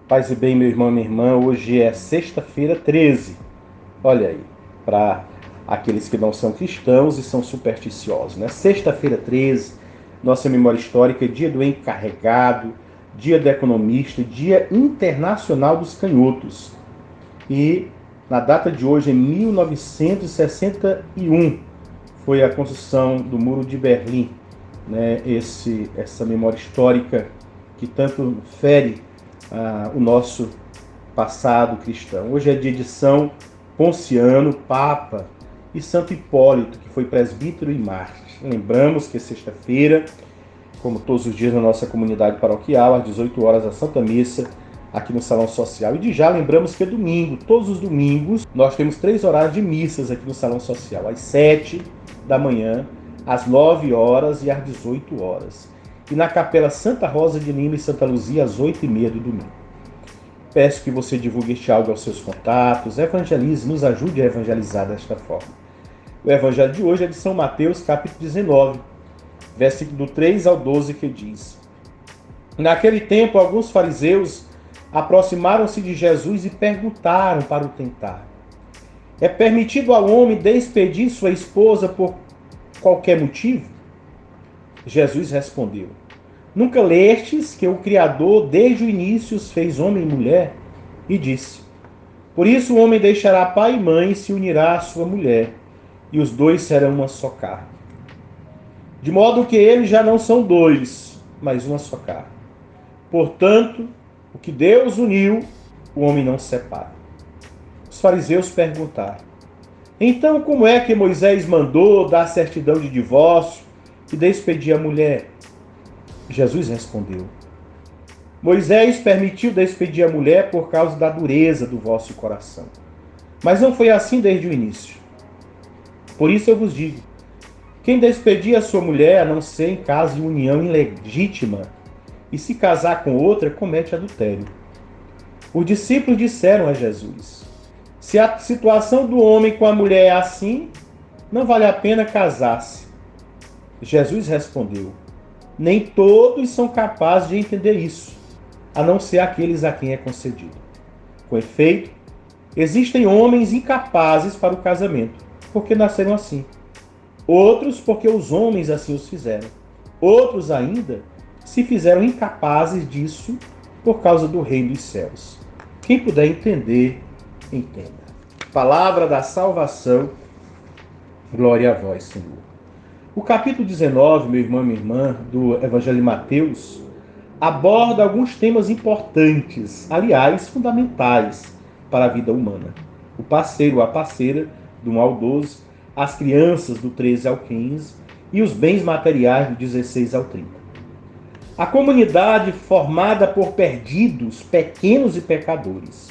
Paz e bem, meu irmão, minha irmã, hoje é sexta-feira 13. Olha aí, para aqueles que não são cristãos e são supersticiosos, né? Sexta-feira 13, nossa memória histórica, dia do encarregado, dia do economista, dia internacional dos canhotos. E na data de hoje, em 1961, foi a construção do Muro de Berlim, né? Essa memória histórica que tanto fere o nosso passado cristão. Hoje é dia de São Ponciano, Papa, e Santo Hipólito, que foi presbítero e mártir. Lembramos que sexta-feira, como todos os dias na nossa comunidade paroquial, às 18 horas, a Santa Missa, aqui no Salão Social. E de já lembramos que é domingo, todos os domingos, nós temos 3 horários de missas aqui no Salão Social, às 7 da manhã, às 9 horas e às 18 horas. E na Capela Santa Rosa de Lima e Santa Luzia, às 8h30 do domingo. Peço que você divulgue este áudio aos seus contatos, evangelize, nos ajude a evangelizar desta forma. O evangelho de hoje é de São Mateus, capítulo 19, versículo do 3 ao 12, que diz: Naquele tempo, alguns fariseus aproximaram-se de Jesus e perguntaram para o tentar: É permitido ao homem despedir sua esposa por qualquer motivo? Jesus respondeu: Nunca lestes que o Criador desde o início os fez homem e mulher? E disse: Por isso o homem deixará pai e mãe e se unirá à sua mulher, e os dois serão uma só carne. De modo que eles já não são dois, mas uma só carne. Portanto, o que Deus uniu, o homem não separa. Os fariseus perguntaram: Então como é que Moisés mandou dar certidão de divórcio e despedir a mulher? Jesus respondeu: Moisés permitiu despedir a mulher por causa da dureza do vosso coração. Mas não foi assim desde o início. Por isso eu vos digo: quem despedir a sua mulher, a não ser em caso de união ilegítima, e se casar com outra, comete adultério. Os discípulos disseram a Jesus: Se a situação do homem com a mulher é assim, não vale a pena casar-se. Jesus respondeu: Nem todos são capazes de entender isso, a não ser aqueles a quem é concedido. Com efeito, existem homens incapazes para o casamento, porque nasceram assim. Outros porque os homens assim os fizeram. Outros ainda se fizeram incapazes disso por causa do reino dos céus. Quem puder entender, entenda. Palavra da salvação, glória a vós, Senhor. O capítulo 19, meu irmão e minha irmã, do Evangelho de Mateus, aborda alguns temas importantes, aliás, fundamentais para a vida humana. O parceiro ou a parceira, do 1 ao 12, as crianças, do 13 ao 15, e os bens materiais, do 16 ao 30. A comunidade formada por perdidos, pequenos e pecadores.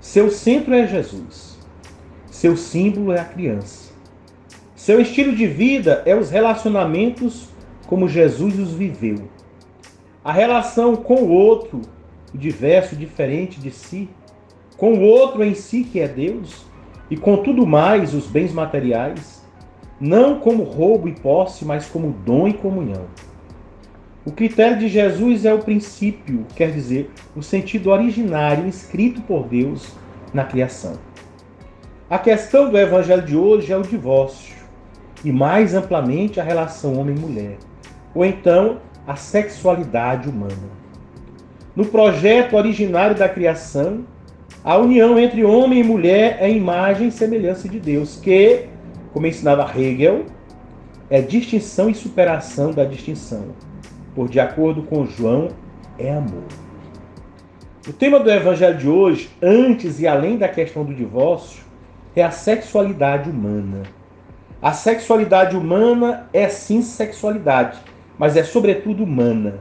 Seu centro é Jesus. Seu símbolo é a criança. Seu estilo de vida é os relacionamentos como Jesus os viveu. A relação com o outro, o diverso, diferente de si, com o outro em si que é Deus, e com tudo mais, os bens materiais, não como roubo e posse, mas como dom e comunhão. O critério de Jesus é o princípio, quer dizer, o sentido originário inscrito por Deus na criação. A questão do evangelho de hoje é o divórcio, e mais amplamente a relação homem-mulher, ou então a sexualidade humana. No projeto originário da criação, a união entre homem e mulher é imagem e semelhança de Deus, que, como ensinava Hegel, é distinção e superação da distinção, por de acordo com João, é amor. O tema do evangelho de hoje, antes e além da questão do divórcio, é a sexualidade humana. A sexualidade humana é sim sexualidade, mas é sobretudo humana.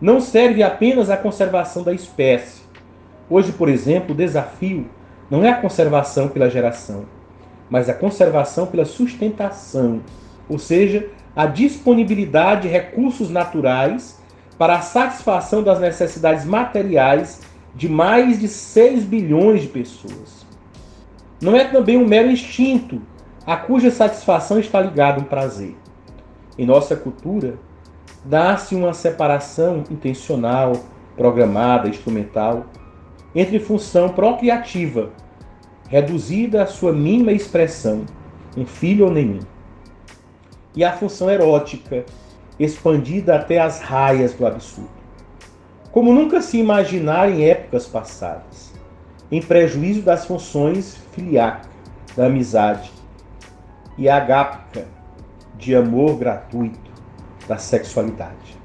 Não serve apenas à conservação da espécie. Hoje, por exemplo, o desafio não é a conservação pela geração, mas a conservação pela sustentação, ou seja, a disponibilidade de recursos naturais para a satisfação das necessidades materiais de mais de 6 bilhões de pessoas. Não é também um mero instinto, a cuja satisfação está ligada a um prazer. Em nossa cultura, dá-se uma separação intencional programada, instrumental, entre função procriativa, reduzida à sua mínima expressão, um filho ou nenhum, e a função erótica, expandida até as raias do absurdo. Como nunca se imaginara em épocas passadas, em prejuízo das funções filiaca, da amizade, e agápica, de amor gratuito, da sexualidade.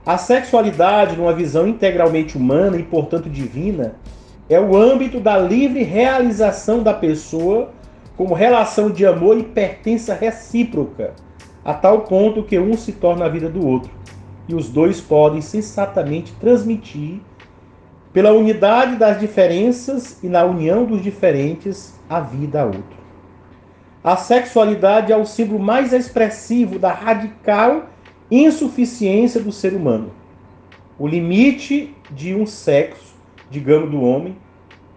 A sexualidade, numa visão integralmente humana e, portanto, divina, é o âmbito da livre realização da pessoa como relação de amor e pertença recíproca, a tal ponto que um se torna a vida do outro, e os dois podem sensatamente transmitir, pela unidade das diferenças e na união dos diferentes, a vida a outro. A sexualidade é o símbolo mais expressivo da radical insuficiência do ser humano. O limite de um sexo, digamos do homem,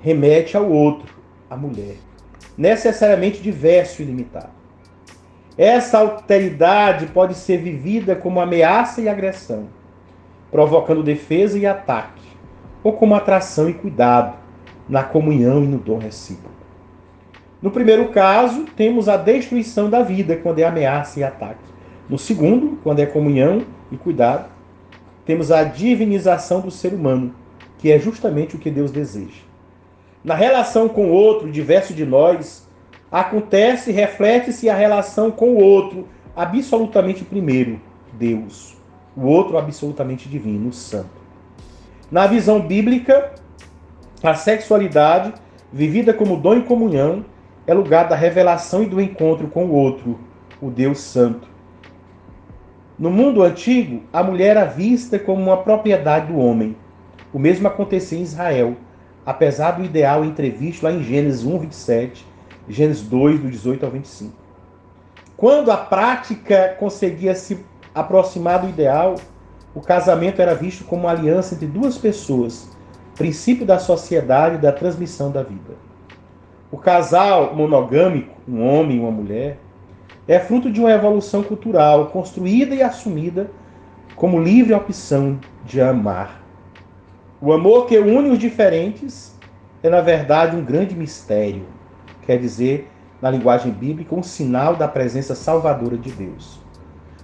remete ao outro, a mulher, necessariamente diverso e limitado. Essa alteridade pode ser vivida como ameaça e agressão, provocando defesa e ataque, ou como atração e cuidado, na comunhão e no dom recíproco. No primeiro caso, temos a destruição da vida, quando é ameaça e ataque. No segundo, quando é comunhão e cuidado, temos a divinização do ser humano, que é justamente o que Deus deseja. Na relação com o outro, diverso de nós, acontece e reflete-se a relação com o outro, absolutamente primeiro, Deus. O outro absolutamente divino, o Santo. Na visão bíblica, a sexualidade, vivida como dom e comunhão, é lugar da revelação e do encontro com o outro, o Deus Santo. No mundo antigo, a mulher era vista como uma propriedade do homem. O mesmo acontecia em Israel, apesar do ideal entrevisto lá em Gênesis 1, 27, Gênesis 2, do 18 ao 25. Quando a prática conseguia se aproximar do ideal, o casamento era visto como uma aliança entre duas pessoas, princípio da sociedade e da transmissão da vida. O casal monogâmico, um homem e uma mulher, é fruto de uma evolução cultural construída e assumida como livre opção de amar. O amor que une os diferentes é, na verdade, um grande mistério. Quer dizer, na linguagem bíblica, um sinal da presença salvadora de Deus.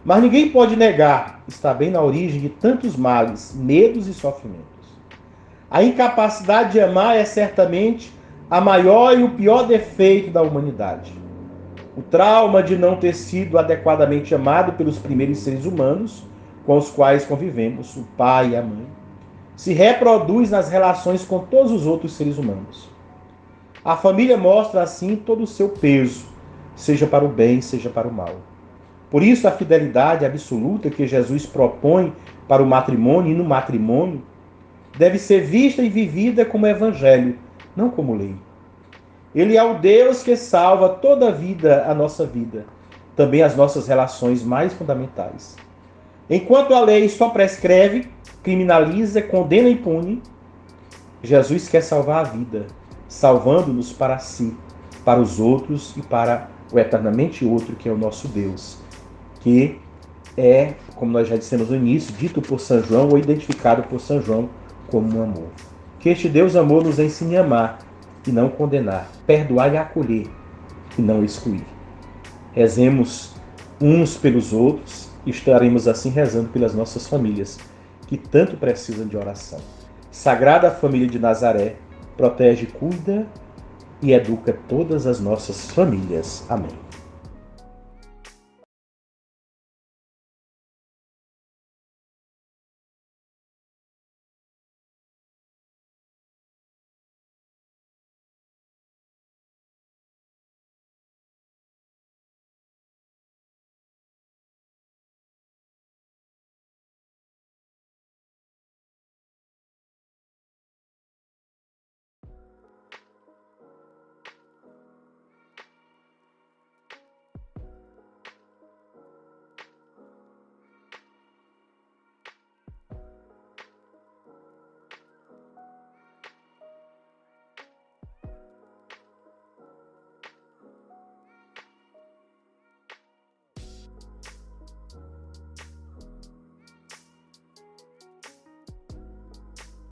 Mas ninguém pode negar, está bem na origem de tantos males, medos e sofrimentos. A incapacidade de amar é certamente a maior e o pior defeito da humanidade. O trauma de não ter sido adequadamente amado pelos primeiros seres humanos com os quais convivemos, o pai e a mãe, se reproduz nas relações com todos os outros seres humanos. A família mostra assim todo o seu peso, seja para o bem, seja para o mal. Por isso a fidelidade absoluta que Jesus propõe para o matrimônio e no matrimônio deve ser vista e vivida como evangelho, não como lei. Ele é o Deus que salva toda a vida, a nossa vida, também as nossas relações mais fundamentais. Enquanto a lei só prescreve, criminaliza, condena e pune, Jesus quer salvar a vida, salvando-nos para si, para os outros e para o eternamente outro, que é o nosso Deus, que é, como nós já dissemos no início, dito por São João ou identificado por São João como um amor. Que este Deus amor nos ensine a amar e não condenar, perdoar e acolher e não excluir. Rezemos uns pelos outros e estaremos assim rezando pelas nossas famílias, que tanto precisam de oração. Sagrada Família de Nazaré, protege, cuida e educa todas as nossas famílias. Amém.